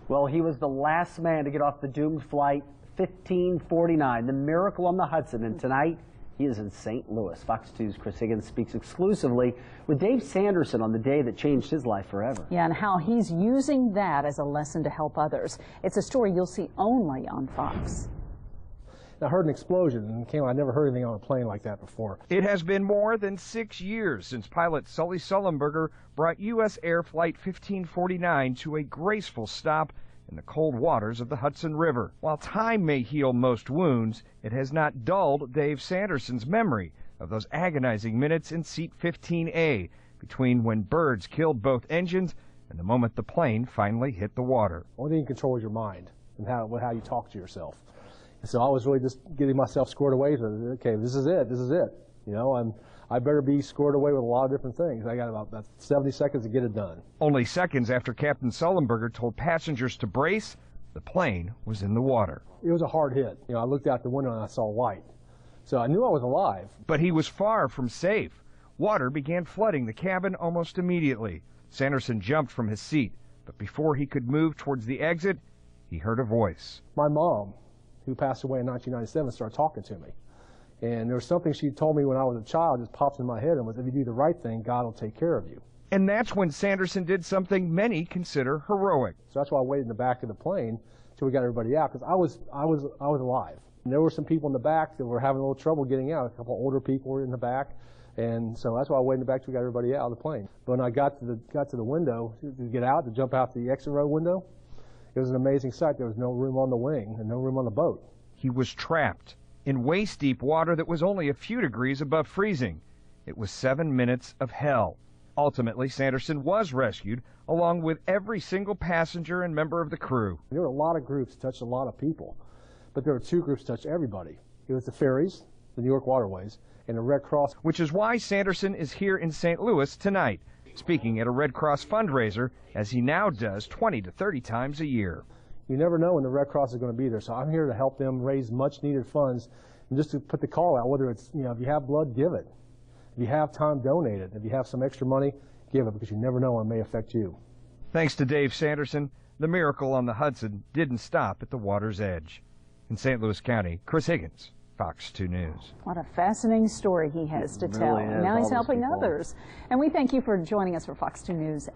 Well, he was the last man to get off the doomed flight 1549, the Miracle on the Hudson, and tonight he is in St. Louis. Fox 2's Chris Higgins speaks exclusively with Dave Sanderson on the day that changed his life forever. Yeah, and how he's using that as a lesson to help others. It's a story you'll see only on Fox. I heard an explosion and I never heard anything on a plane like that before. It has been more than 6 years since pilot Sully Sullenberger brought U.S. Air Flight 1549 to a graceful stop in the cold waters of the Hudson River. While time may heal most wounds, it has not dulled Dave Sanderson's memory of those agonizing minutes in seat 15A between when birds killed both engines and the moment the plane finally hit the water. Only thing you can control is your mind and how you talk to yourself. And so I was really just getting myself squared away. So, okay, this is it. You know, I better be squared away with a lot of different things. I got about 70 seconds to get it done. Only seconds after Captain Sullenberger told passengers to brace, the plane was in the water. It was a hard hit. You know, I looked out the window and I saw light. So I knew I was alive. But he was far from safe. Water began flooding the cabin almost immediately. Sanderson jumped from his seat, but before he could move towards the exit, he heard a voice. My mom, who passed away in 1997, started talking to me. And there was something she told me when I was a child just popped in my head and was, if you do the right thing, God will take care of you. And that's when Sanderson did something many consider heroic. So that's why I waited in the back of the plane till we got everybody out, because I was alive. And there were some people in the back that were having a little trouble getting out. A couple older people were in the back, and so that's why I waited in the back till we got everybody out of the plane. But when I got to the window to get out, to jump out the exit row window, it was an amazing sight. There was no room on the wing and no room on the boat. He was trapped in waist-deep water that was only a few degrees above freezing. It was 7 minutes of hell. Ultimately, Sanderson was rescued, along with every single passenger and member of the crew. There were a lot of groups that touched a lot of people, but there were two groups that touched everybody. It was the ferries, the New York Waterways, and the Red Cross. Which is why Sanderson is here in St. Louis tonight, speaking at a Red Cross fundraiser, as he now does 20 to 30 times a year. You never know when the Red Cross is going to be there, so I'm here to help them raise much-needed funds and just to put the call out, whether it's, if you have blood, give it. If you have time, donate it. If you have some extra money, give it, because you never know when it may affect you. Thanks to Dave Sanderson, the Miracle on the Hudson didn't stop at the water's edge. In St. Louis County, Chris Higgins, Fox 2 News. What a fascinating story he has to tell. Really is. Now he's All those helping people. others. And we thank you for joining us for Fox 2 News.